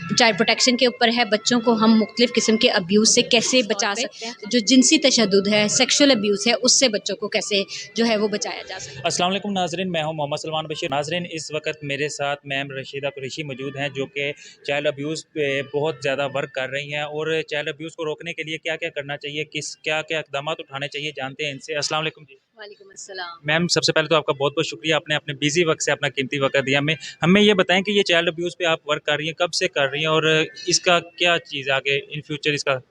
Child protection के ऊपर है, बच्चों को हम मुख्तलिफ़ किस्म के अब्यूज़ से कैसे बचा सकते हैं, जो जिनसी तशद्दुद है, सेक्शुअल अब्यूज़ है, उससे बच्चों को कैसे जो है वो बचाया जा सकता है। अस्सलाम वालेकुम नाज़रीन, मैं हूं मोहम्मद सलमान बशीर। नाज़रीन, इस वक्त मेरे साथ मैम रशीदा कुरैशी मौजूद हैं जो कि चाइल्ड अब्यूज़ पे बहुत ज़्यादा वर्क कर रही हैं और चाइल्ड अब्यूज़ को रोकने के लिए क्या क्या करना चाहिए, क्या क्या इकदाम उठाने चाहिए, जानते हैं इनसे। अस्सलाम वालेकुम जी। वालेकुम अस्सलाम। मैम, सबसे पहले तो आपका बहुत बहुत शुक्रिया, आपने अपने बिजी वक्त से अपना कीमती वक्त दिया। हमें हमें ये बताएं कि ये चाइल्ड अब्यूज़ पे आप वर्क कर रही हैं, कब से कर रही हैं और इसका क्या चीज़ आगे इन फ्यूचर इसका।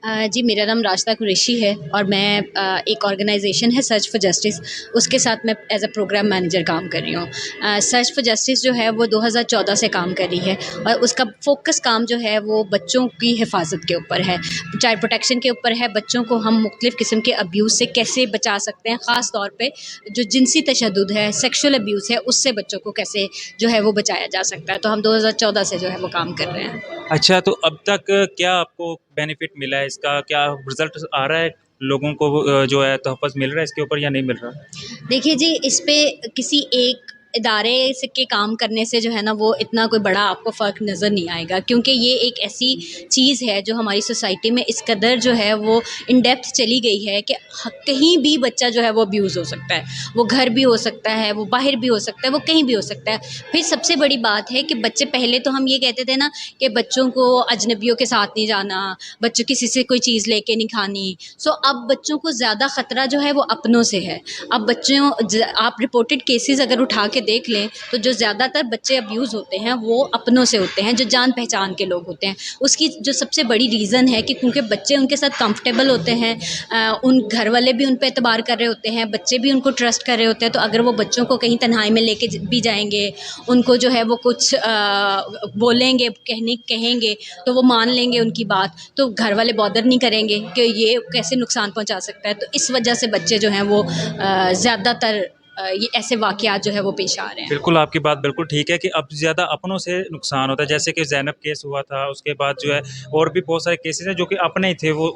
जी, मेरा नाम राशिदा कुरैशी है और मैं एक ऑर्गेनाइजेशन है सर्च फॉर जस्टिस, उसके साथ मैं एज अ प्रोग्राम मैनेजर काम कर रही हूँ। सर्च फॉर जस्टिस जो है वो 2014 से काम कर रही है और उसका फोकस काम जो है वो बच्चों की हिफाजत के ऊपर है, चाइल्ड प्रोटेक्शन के ऊपर है। बच्चों को हम मुख्तलिफ़ किस्म के अब्यूज़ से कैसे बचा सकते हैं, ख़ास तौर पे जो जिनसी तशद्दुद है, सेक्शुअल अब्यूज़ है, उससे बच्चों को कैसे जो है वो बचाया जा सकता है। तो हम 2014 से जो है वो काम कर रहे हैं। अच्छा, तो अब तक क्या आपको बेनिफिट मिला है इसका, क्या रिजल्ट आ रहा है लोगों को, जो है तहफ़्फ़ुज़ मिल रहा है इसके ऊपर या नहीं मिल रहा? देखिए जी, इस पे किसी एक इदारे से के काम करने से जो है ना वो इतना कोई बड़ा आपको फ़र्क नज़र नहीं आएगा, क्योंकि ये एक ऐसी चीज़ है जो हमारी सोसाइटी में इस कदर जो है वो इन डेप्थ चली गई है कि कहीं भी बच्चा जो है वो अब्यूज़ हो सकता है। वो घर भी हो सकता है, वो बाहर भी हो सकता है, वो कहीं भी हो सकता है। फिर सबसे बड़ी बात है कि बच्चे, पहले तो हम ये कहते थे ना कि बच्चों को अजनबियों के साथ नहीं जाना, बच्चों किसी से कोई चीज़ लेके नहीं खानी। सो अब बच्चों को ज़्यादा ख़तरा जो है वो अपनों से है। अब बच्चों आप रिपोर्टेड केसेस अगर उठा के देख लें तो जो ज़्यादातर बच्चे अब्यूज़ होते हैं वो अपनों से होते हैं, जो जान पहचान के लोग होते हैं। उसकी जो सबसे बड़ी रीज़न है कि क्योंकि बच्चे उनके साथ कंफर्टेबल होते हैं, उन घर वाले भी उन पे एतबार कर रहे होते हैं, बच्चे भी उनको ट्रस्ट कर रहे होते हैं। तो अगर वो बच्चों को कहीं तन्हाई में लेके भी जाएंगे, उनको जो है वो कुछ बोलेंगे, कहेंगे तो वो मान लेंगे उनकी बात, तो घर वाले बॉदर नहीं करेंगे कि ये कैसे नुकसान पहुंचा सकता है। तो इस वजह से बच्चे जो हैं वो ज़्यादातर ये ऐसे वाक़यात जो है वो पेश आ रहे हैं। बिल्कुल, आपकी बात बिल्कुल ठीक है कि अब ज़्यादा अपनों से नुकसान होता है। जैसे कि ज़ैनब केस हुआ था, उसके बाद जो है और भी बहुत सारे केसेज़ हैं जो कि अपने ही थे, वो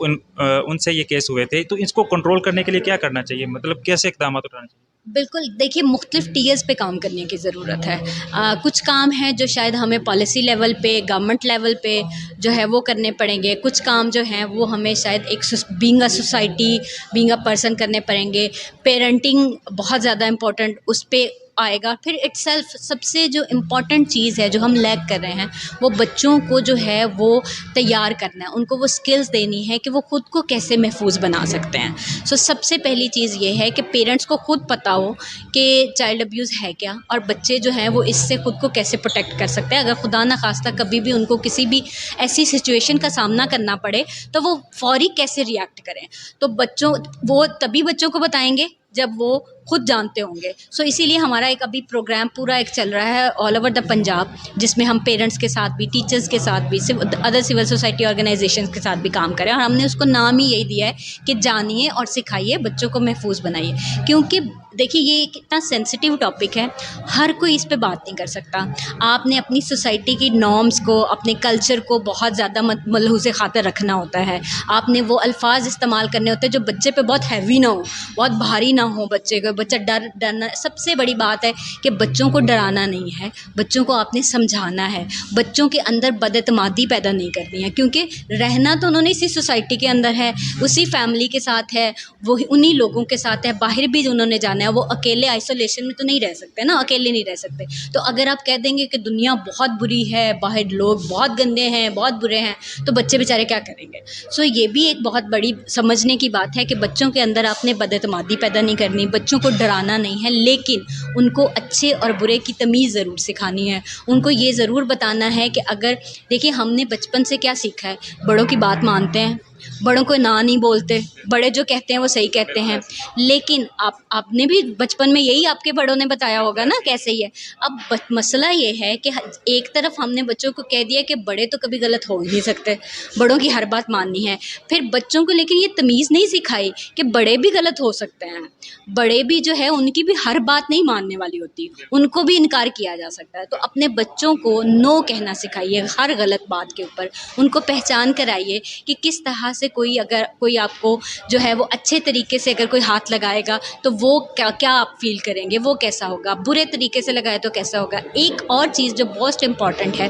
उनसे ये केस हुए थे। तो इसको कंट्रोल करने के लिए क्या करना चाहिए? मतलब कैसे इक़दाम उठाने चाहिए? बिल्कुल, देखिए मुख्तलिफ़ टियर्स पे काम करने की ज़रूरत है। कुछ काम हैं जो शायद हमें पॉलिसी लेवल पे, गवर्नमेंट लेवल पे जो है वो करने पड़ेंगे। कुछ काम जो हैं वो हमें शायद एक being a society, being a person करने पड़ेंगे। पेरेंटिंग बहुत ज़्यादा इम्पोर्टेंट उस पे आएगा। फिर इटसेल्फ सबसे जो इम्पोर्टेंट चीज़ है जो हम लैक कर रहे हैं, वो बच्चों को जो है वो तैयार करना है। उनको वो स्किल्स देनी है कि वो खुद को कैसे महफूज बना सकते हैं। सो सबसे पहली चीज़ ये है कि पेरेंट्स को खुद पता हो कि चाइल्ड अब्यूज़ है क्या, और बच्चे जो हैं वो इससे खुद को कैसे प्रोटेक्ट कर सकते हैं। अगर खुदा ना खास्ता कभी भी उनको किसी भी ऐसी सिचुएशन का सामना करना पड़े तो वो फौरी कैसे रिएक्ट करें। तो बच्चों वो तभी बच्चों को बताएंगे जब वो खुद जानते होंगे। सो इसीलिए हमारा एक अभी प्रोग्राम पूरा एक चल रहा है ऑल ओवर द पंजाब, जिसमें हम पेरेंट्स के साथ भी, टीचर्स के साथ भी, अदर सिविल सोसाइटी ऑर्गेनाइजेशंस के साथ भी काम करें। और हमने उसको नाम ही यही दिया है कि जानिए और सिखाइए, बच्चों को महफूज बनाइए। क्योंकि देखिए ये कितना सेंसिटिव टॉपिक है, हर कोई इस पे बात नहीं कर सकता। आपने अपनी सोसाइटी की नॉर्म्स को, अपने कल्चर को बहुत ज़्यादा मलहूज़ खातिर रखना होता है। आपने वो अल्फाज इस्तेमाल करने होते हैं जो बच्चे पे बहुत हैवी ना हो, बहुत भारी ना हो बच्चे को। बच्चा डरना, सबसे बड़ी बात है कि बच्चों को डराना नहीं है, बच्चों को आपने समझाना है। बच्चों के अंदर बदएतमादी पैदा नहीं करनी है, क्योंकि रहना तो उन्होंने इसी सोसाइटी के अंदर है, उसी फैमिली के साथ है, वो उन्हीं लोगों के साथ है। बाहर भी उन्होंने जाना है, वो अकेले आइसोलेशन में तो नहीं रह सकते ना, अकेले नहीं रह सकते। तो अगर आप कह देंगे कि दुनिया बहुत बुरी है, बाहर लोग बहुत गंदे हैं, बहुत बुरे हैं, तो बच्चे बेचारे क्या करेंगे। सो ये भी एक बहुत बड़ी समझने की बात है कि बच्चों के अंदर आपने बदएतमादी पैदा नहीं करनी, बच्चों को डराना नहीं है, लेकिन उनको अच्छे और बुरे की तमीज़ ज़रूर सिखानी है। उनको ये ज़रूर बताना है कि अगर, देखिए हमने बचपन से क्या सीखा है, बड़ों की बात मानते हैं, बड़ों को ना नहीं बोलते, बड़े जो कहते हैं वो सही कहते हैं। लेकिन आपने भी बचपन में यही आपके बड़ों ने बताया होगा ना कैसे ही है। अब मसला ये है कि एक तरफ हमने बच्चों को कह दिया कि बड़े तो कभी गलत हो ही नहीं सकते, बड़ों की हर बात माननी है। फिर बच्चों को लेकिन ये तमीज़ नहीं सिखाई कि बड़े भी गलत हो सकते हैं, बड़े भी जो है उनकी भी हर बात नहीं मानने वाली होती, उनको भी इनकार किया जा सकता है। तो अपने बच्चों को नो कहना सिखाइए हर गलत बात के ऊपर, उनको पहचान कराइए कि किस तरह तरह से अगर कोई आपको जो है वो अच्छे तरीके से अगर कोई हाथ लगाएगा तो वो क्या क्या आप फील करेंगे, वो कैसा होगा, बुरे तरीके से लगाए तो कैसा होगा। एक और चीज़ जो मोस्ट इम्पॉर्टेंट है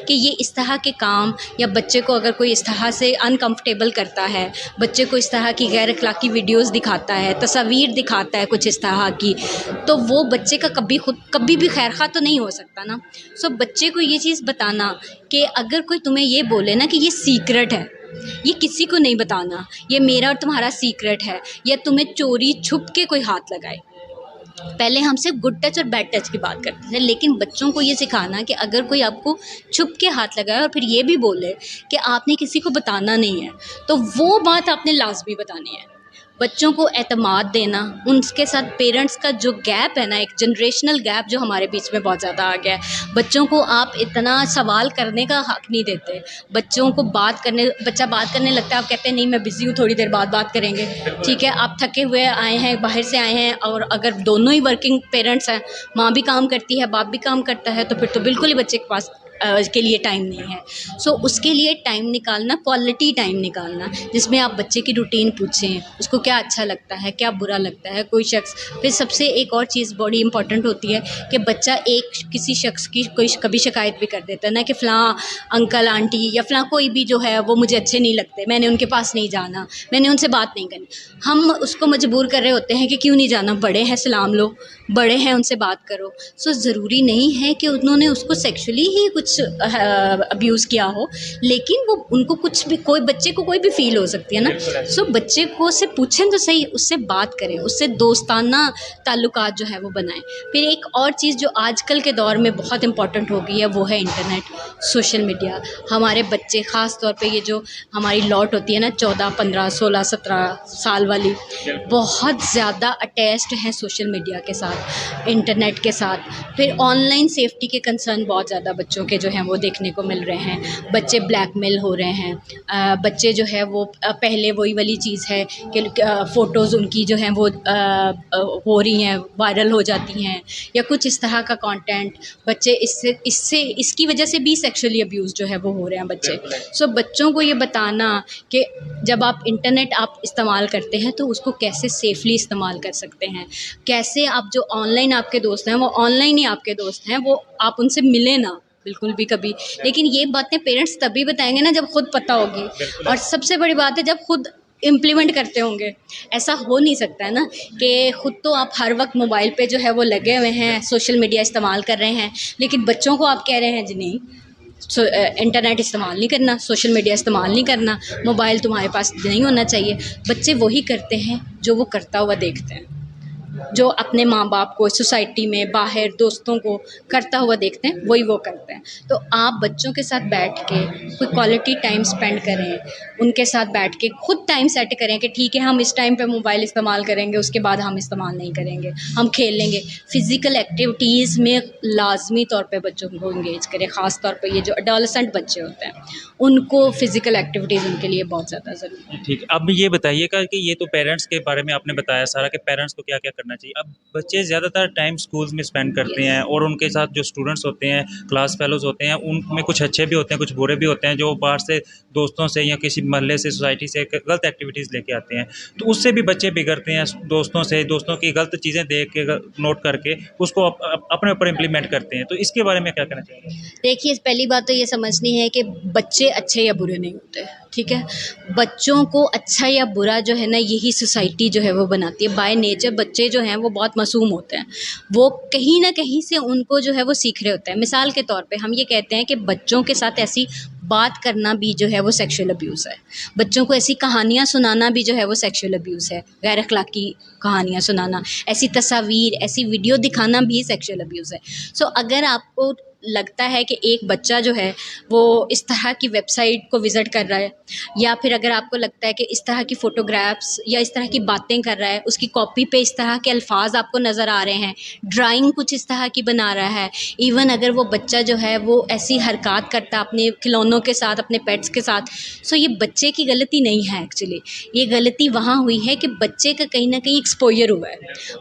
कि ये इस तरह के काम या बच्चे को अगर कोई इस तरह से अनकंफर्टेबल करता है, बच्चे को इस तरह की गैर अखलाकी वीडियोस दिखाता है, तस्वीर दिखाता है कुछ इस तरह की, तो वो बच्चे का कभी भी खैर खा तो नहीं हो सकता ना। सो बच्चे को ये चीज़ बताना कि अगर कोई तुम्हें ये बोले ना कि ये सीक्रेट है, ये किसी को नहीं बताना, ये मेरा और तुम्हारा सीक्रेट है, या तुम्हें चोरी छुप के कोई हाथ लगाए। पहले हम सिर्फ गुड टच और बैड टच की बात करते थे, लेकिन बच्चों को ये सिखाना कि अगर कोई आपको छुप के हाथ लगाए और फिर ये भी बोले कि आपने किसी को बताना नहीं है, तो वो बात आपने लाजमी बतानी है। बच्चों को एतमाद देना, उनके साथ पेरेंट्स का जो गैप है ना, एक जनरेशनल गैप जो हमारे बीच में बहुत ज़्यादा आ गया है। बच्चों को आप इतना सवाल करने का हक नहीं देते। बच्चों को बच्चा बात करने लगता है, आप कहते हैं नहीं मैं बिज़ी हूँ, थोड़ी देर बाद बात करेंगे। ठीक है, आप थके हुए आए हैं, बाहर से आए हैं, और अगर दोनों ही वर्किंग पेरेंट्स हैं, माँ भी काम करती है, बाप भी काम करता है, तो फिर तो बिल्कुल ही बच्चे के पास के लिए टाइम नहीं है। सो उसके लिए टाइम निकालना, क्वालिटी टाइम निकालना, जिसमें आप बच्चे की रूटीन पूछें, उसको क्या अच्छा लगता है, क्या बुरा लगता है कोई शख्स। फिर सबसे एक और चीज़ बड़ी इंपॉर्टेंट होती है कि बच्चा किसी शख्स की कभी शिकायत भी कर देता है ना कि फ़लाँ अंकल आंटी या फ़लाँ कोई भी जो है वो मुझे अच्छे नहीं लगते, मैंने उनके पास नहीं जाना, मैंने उनसे बात नहीं करनी। हम उसको मजबूर कर रहे होते हैं कि क्यों नहीं जाना, बड़े हैं सलाम लो, बड़े हैं उनसे बात करो। सो ज़रूरी नहीं है कि उन्होंने उसको सेक्सुअली ही कुछ अब्यूज़ किया हो, लेकिन वो उनको कुछ भी, कोई बच्चे को कोई भी फ़ील हो सकती है ना। सो बच्चे को से पूछें तो सही, उससे बात करें, उससे दोस्ताना ताल्लुकात जो है वो बनाएं। फिर एक और चीज़ जो आजकल के दौर में बहुत इंपॉर्टेंट हो गई है वो है इंटरनेट, सोशल मीडिया। हमारे बच्चे ख़ास तौर पे ये जो हमारी लॉट होती है ना 14, 15, 16, 17 साल वाली, बहुत ज़्यादा अटैच्ड हैं सोशल मीडिया के साथ, इंटरनेट के साथ। फिर ऑनलाइन सेफ्टी के कंसर्न बहुत ज़्यादा बच्चों के जो हैं वो देखने को मिल रहे हैं। बच्चे ब्लैकमेल हो रहे हैं, बच्चे जो है वो पहले वही वाली चीज़ है कि फ़ोटोज़ उनकी जो हैं वो हो रही हैं, वायरल हो जाती हैं, या कुछ इस तरह का कंटेंट, बच्चे इसकी वजह से भी सेक्सुअली अब्यूज़ जो है वो हो रहे हैं बच्चे। सो बच्चों को ये बताना कि जब आप इंटरनेट आप इस्तेमाल करते हैं तो उसको कैसे सेफ़ली इस्तेमाल कर सकते हैं, कैसे आप जो ऑनलाइन आपके दोस्त हैं वो ऑनलाइन ही आपके दोस्त हैं, वो आप उनसे मिलें ना बिल्कुल भी कभी। लेकिन ये बातें पेरेंट्स तभी बताएंगे ना जब खुद पता होगी, और सबसे बड़ी बात है जब खुद इम्प्लीमेंट करते होंगे। ऐसा हो नहीं सकता है ना कि खुद तो आप हर वक्त मोबाइल पे जो है वो लगे हुए हैं, सोशल मीडिया इस्तेमाल कर रहे हैं, लेकिन बच्चों को आप कह रहे हैं जी नहीं, इंटरनेट इस्तेमाल नहीं करना, सोशल मीडिया इस्तेमाल नहीं करना, मोबाइल तुम्हारे पास नहीं होना चाहिए। बच्चे वही करते हैं जो वो करता हुआ देखते हैं, जो अपने माँ बाप को सोसाइटी में बाहर दोस्तों को करता हुआ देखते हैं, वही वो करते हैं। तो आप बच्चों के साथ बैठ के कोई क्वालिटी टाइम स्पेंड करें, उनके साथ बैठ के खुद टाइम सेट करें कि ठीक है हम इस टाइम पे मोबाइल इस्तेमाल करेंगे, उसके बाद हम इस्तेमाल नहीं करेंगे, हम खेल लेंगे। फ़िज़िकल एक्टिविटीज़ में लाजमी तौर पे बच्चों को इंगेज करें, ख़ास तौर पे ये जो एडोलसेंट बच्चे होते हैं उनको फ़िज़िकल एक्टिविटीज़ उनके लिए बहुत ज़्यादा ज़रूरी है। ठीक है, अब ये बताइएगा कि ये तो पेरेंट्स के बारे में आपने बताया सारा कि पेरेंट्स को क्या-क्या करना चाहिए। अब बच्चे ज़्यादातर टाइम स्कूल्स में स्पेंड करते हैं और उनके साथ जो स्टूडेंट्स होते हैं, क्लास फेलोज़ होते हैं, उनमें कुछ अच्छे भी होते हैं, कुछ बुरे भी होते हैं, जो बाहर से दोस्तों से या किसी मोहल्ले से, सोसाइटी से गलत एक्टिविटीज़ लेके आते हैं। तो उससे भी बच्चे बिगड़ते हैं, दोस्तों से, दोस्तों की गलत चीज़ें देख के नोट करके उसको अपने ऊपर इम्प्लीमेंट करते हैं। तो इसके बारे में क्या कहना चाहिए? देखिए, पहली बात तो ये समझनी है कि बच्चे अच्छे या बुरे नहीं होते, ठीक है? बच्चों को अच्छा या बुरा जो है ना, यही सोसाइटी जो है वो बनाती है। बाय नेचर बच्चे जो हैं वो बहुत मासूम होते हैं, वो कहीं ना कहीं से उनको जो है वो सीख रहे होते हैं। मिसाल के तौर पे हम ये कहते हैं कि बच्चों के साथ ऐसी बात करना भी जो है वो सेक्सुअल अब्यूज़ है, बच्चों को ऐसी कहानियाँ सुनाना भी जो है वो सेक्सुअल अब्यूज़ है, गैर अखलाकी कहानियाँ सुनाना, ऐसी तस्वीर, ऐसी वीडियो दिखाना भी सेक्सुअल अब्यूज़ है। सो अगर आपको लगता है कि एक बच्चा जो है वो इस तरह की वेबसाइट को विज़िट कर रहा है, या फिर अगर आपको लगता है कि इस तरह की फ़ोटोग्राफ्स या इस तरह की बातें कर रहा है, उसकी कॉपी पे इस तरह के अल्फाज आपको नज़र आ रहे हैं, ड्राइंग कुछ इस तरह की बना रहा है, इवन अगर वो बच्चा जो है वो ऐसी हरकत करता है अपने खिलौनों के साथ, अपने पेट्स के साथ, सो ये बच्चे की गलती नहीं है एक्चुअली। ये गलती वहाँ हुई है कि बच्चे का कहीं ना कहीं एक्सपोजर हुआ है,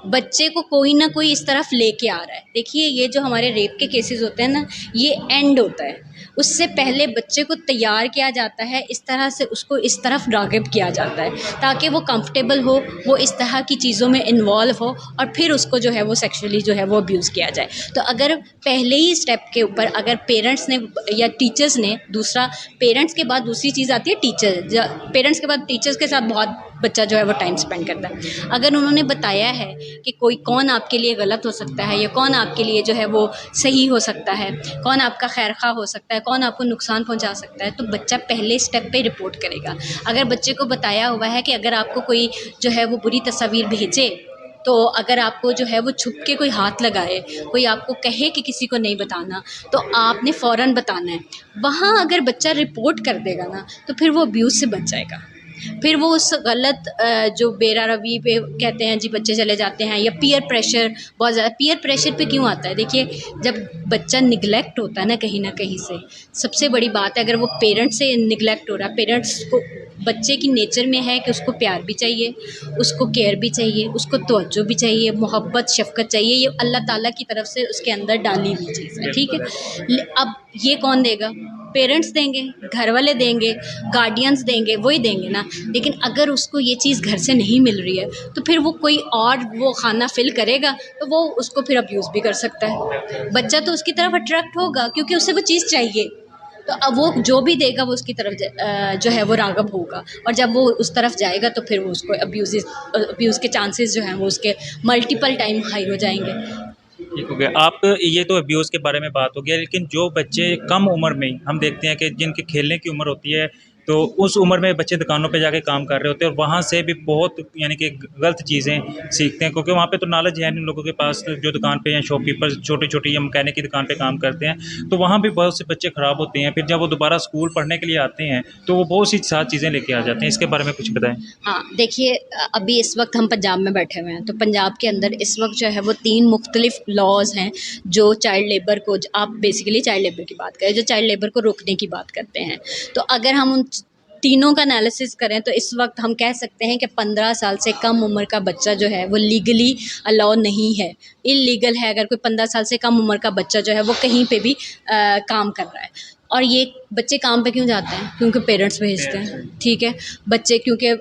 बच्चे को कोई ना कोई इस तरफ लेके आ रहा है। देखिए, ये जो हमारे रेप के केसेस होते हैं ना, ये एंड होता है, उससे पहले बच्चे को तैयार किया जाता है, इस तरह से उसको इस तरफ राग़िब किया जाता है ताकि वो कंफर्टेबल हो, वो इस तरह की चीज़ों में इन्वॉल्व हो और फिर उसको जो है वो सेक्सुअली जो है वो अब्यूज़ किया जाए। तो अगर पहले ही स्टेप के ऊपर अगर पेरेंट्स ने या टीचर्स ने, दूसरा पेरेंट्स के बाद दूसरी चीज़ आती है टीचर, पेरेंट्स के बाद टीचर्स के साथ बहुत बच्चा जो है वो टाइम स्पेंड करता है। अगर उन्होंने बताया है कि कोई कौन आपके लिए गलत हो सकता है या कौन आपके लिए जो है वो सही हो सकता है, कौन आपका खैर खा हो सकता है, कौन आपको नुकसान पहुंचा सकता है, तो बच्चा पहले स्टेप पे रिपोर्ट करेगा। अगर बच्चे को बताया हुआ है कि अगर आपको कोई जो है वो बुरी तस्वीर भेजे, तो अगर आपको जो है वो छुप के कोई हाथ लगाए, कोई आपको कहे कि किसी को नहीं बताना, तो आपने फ़ौरन बताना है। वहाँ अगर बच्चा रिपोर्ट कर देगा ना, तो फिर वो अब्यूज़ से बच जाएगा। फिर वो उस गलत जो बेरा रवि पे कहते हैं जी बच्चे चले जाते हैं, या पीयर प्रेशर, बहुत ज़्यादा पीयर प्रेशर पे क्यों आता है? देखिए, जब बच्चा निगलेक्ट होता है ना कहीं से, सबसे बड़ी बात है अगर वो पेरेंट्स से निगलेक्ट हो रहा है, पेरेंट्स को, बच्चे की नेचर में है कि उसको प्यार भी चाहिए, उसको केयर भी चाहिए, उसको तवज्जो भी चाहिए, मोहब्बत शफ़क़त चाहिए, ये अल्लाह ताला की तरफ से उसके अंदर डाली हुई चीज़ है, ठीक है? अब ये कौन देगा? पेरेंट्स देंगे, घर वाले देंगे, गार्डियंस देंगे, वही देंगे ना। लेकिन अगर उसको ये चीज़ घर से नहीं मिल रही है, तो फिर वो कोई और वो खाना फिल करेगा, तो वो उसको फिर अब्यूज़ भी कर सकता है। बच्चा तो उसकी तरफ अट्रैक्ट होगा क्योंकि उसे वो चीज़ चाहिए। तो अब वो जो भी देगा वो उसकी तरफ जो है वो राग़िब होगा, और जब वो उस तरफ जाएगा तो फिर वो उसको अब्यूज़ के चांसेस जो हैं वो उसके मल्टीपल टाइम हाई हो जाएंगे। ठीक हो गया। आप ये तो अब्यूज़ के बारे में बात हो गया, लेकिन जो बच्चे कम उम्र में ही हम देखते हैं कि जिनकी खेलने की उम्र होती है, तो उस उम्र में बच्चे दुकानों पे जाके काम कर रहे होते हैं और वहाँ से भी बहुत यानी कि गलत चीज़ें सीखते हैं, क्योंकि वहाँ पे तो नॉलेज है नहीं लोगों के पास, जो दुकान पे या शॉपकीपर छोटी-छोटी या मैकेनिक की दुकान पे काम करते हैं, तो वहाँ भी बहुत से बच्चे ख़राब होते हैं। फिर जब वो दोबारा स्कूल पढ़ने के लिए आते हैं, तो वो बहुत सी सारी चीज़ें लेके आ जाते हैं। इसके बारे में कुछ बताएँ? हाँ, देखिए, अभी इस वक्त हम पंजाब में बैठे हुए हैं, तो पंजाब के अंदर इस वक्त जो है वो 3 मुख्तलिफ लॉज़ हैं जो चाइल्ड लेबर को, आप बेसिकली चाइल्ड लेबर की बात करें, जो चाइल्ड लेबर को रोकने की बात करते हैं। तो अगर हम उन तीनों का एनालिसिस करें तो इस वक्त हम कह सकते हैं कि 15 साल से कम उम्र का बच्चा जो है वो लीगली अलाउ नहीं है, इल्लीगल है। अगर कोई 15 साल से कम उम्र का बच्चा जो है वो कहीं पे भी काम कर रहा है। और ये बच्चे काम पे क्यों जाते हैं? क्योंकि पेरेंट्स भेजते हैं, ठीक है। बच्चे क्योंकि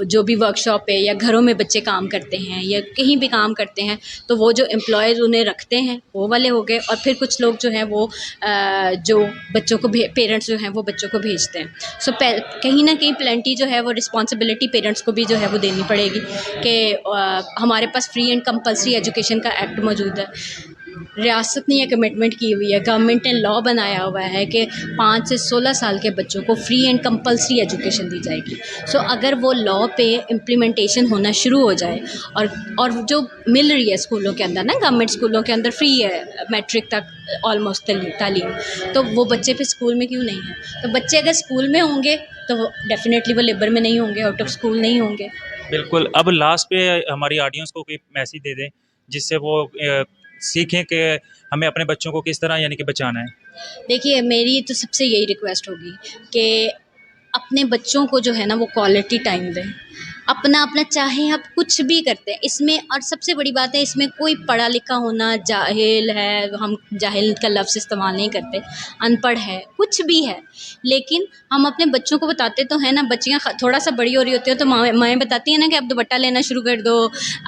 जो भी वर्कशॉप पे या घरों में बच्चे काम करते हैं या कहीं भी काम करते हैं, तो वो जो एम्प्लॉयज़ उन्हें रखते हैं वो वाले हो गए, और फिर कुछ लोग जो हैं वो जो बच्चों को पेरेंट्स जो हैं वो बच्चों को भेजते हैं। सो कहीं ना कहीं प्लेंटी जो है वो रिस्पॉन्सिबिलिटी पेरेंट्स को भी जो है वो देनी पड़ेगी कि हमारे पास फ्री एंड कंपल्सरी एजुकेशन का एक्ट मौजूद है। रियासत ने यह कमिटमेंट की हुई है, गवर्नमेंट ने लॉ बनाया हुआ है कि 5 से 16 साल के बच्चों को फ्री एंड कंपल्सरी एजुकेशन दी जाएगी। सो अगर वो लॉ पे इम्प्लीमेंटेशन होना शुरू हो जाए, और जो मिल रही है स्कूलों के अंदर ना, गवर्नमेंट स्कूलों के अंदर फ्री है मैट्रिक तक ऑलमोस्ट तालीम, तो वो बच्चे फिर स्कूल में क्यों नहीं है? तो बच्चे अगर स्कूल में होंगे तो डेफिनेटली वो लेबर में नहीं होंगे, आउट ऑफ स्कूल नहीं होंगे। बिल्कुल। अब लास्ट पे हमारी ऑडियंस को कोई मैसेज दे दें, जिससे वो सीखें कि हमें अपने बच्चों को किस तरह यानी कि बचाना है। देखिए, मेरी तो सबसे यही रिक्वेस्ट होगी कि अपने बच्चों को जो है ना वो क्वालिटी टाइम दें। अपना चाहे आप कुछ भी करते हैं इसमें, और सबसे बड़ी बात है इसमें कोई पढ़ा लिखा होना, जाहिल है, हम जाहिल का लफ्ज़ इस्तेमाल नहीं करते, अनपढ़ है, कुछ भी है, लेकिन हम अपने बच्चों को बताते तो हैं ना। बच्चियाँ थोड़ा सा बड़ी हो रही होती है तो माएँ बताती हैं ना कि अब दुपट्टा लेना शुरू कर दो,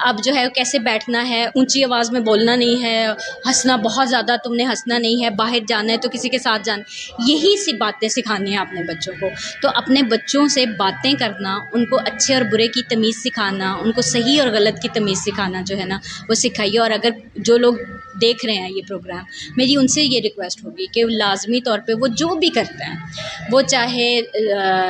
अब जो है कैसे बैठना है, ऊंची आवाज़ में बोलना नहीं है, हंसना बहुत ज़्यादा तुमने हंसना नहीं है, बाहर जाना है तो किसी के साथ जाना। यही सी बातें सिखानी है अपने बच्चों को। तो अपने बच्चों से बातें करना, उनको अच्छे और बुरे की तमीज़ सिखाना, उनको सही और गलत की तमीज़ सिखाना जो है ना वो सिखाइए। और अगर जो लोग देख रहे हैं ये प्रोग्राम, मेरी उनसे ये रिक्वेस्ट होगी कि लाजमी तौर पे वो जो भी करते हैं, वो चाहे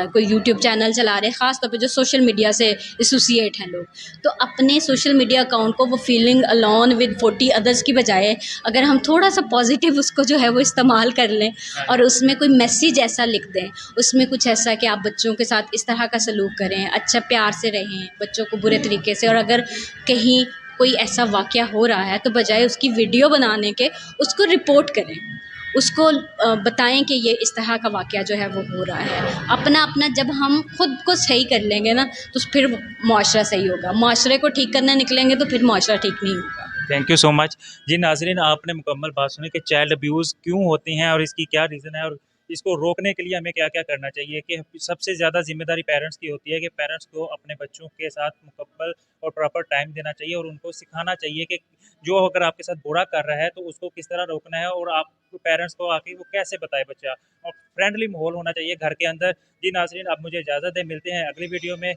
कोई यूट्यूब चैनल चला रहे हैं, ख़ास तौर पे जो सोशल मीडिया से एसोसिएट हैं लोग, तो अपने सोशल मीडिया अकाउंट को वो फीलिंग अलोन विद 40 अदर्स की बजाय अगर हम थोड़ा सा पॉजिटिव उसको जो है वो इस्तेमाल कर लें और उसमें कोई मैसेज ऐसा लिख दें, उसमें कुछ ऐसा कि आप बच्चों के साथ इस तरह का सलूक करें, अच्छा प्यार से रहें बच्चों को बुरे तरीके से, और अगर कहीं कोई ऐसा वाक़या हो रहा है तो बजाय उसकी वीडियो बनाने के उसको रिपोर्ट करें, उसको बताएं कि ये इस तरह का वाक़या जो है वो हो रहा है। अपना जब हम खुद को सही कर लेंगे ना तो फिर मुआशरा सही होगा। मुआशरे को ठीक करने निकलेंगे तो फिर मुआशरा ठीक नहीं होगा। Thank you so much. जी नाज़रीन, आपने मुकम्मल बात सुनी कि चाइल्ड अब्यूज़ क्यों होती हैं और इसकी क्या रीज़न है और इसको रोकने के लिए हमें क्या-क्या करना चाहिए। कि सबसे ज़्यादा ज़िम्मेदारी पेरेंट्स की होती है कि पेरेंट्स को अपने बच्चों के साथ मुकम्मल और प्रॉपर टाइम देना चाहिए और उनको सिखाना चाहिए कि जो अगर आपके साथ बुरा कर रहा है तो उसको किस तरह रोकना है और आप पेरेंट्स को आके वो कैसे बताए बच्चा। और फ्रेंडली माहौल होना चाहिए घर के अंदर। जी नाज़रीन, अब मुझे इजाज़त है, मिलते हैं अगली वीडियो में।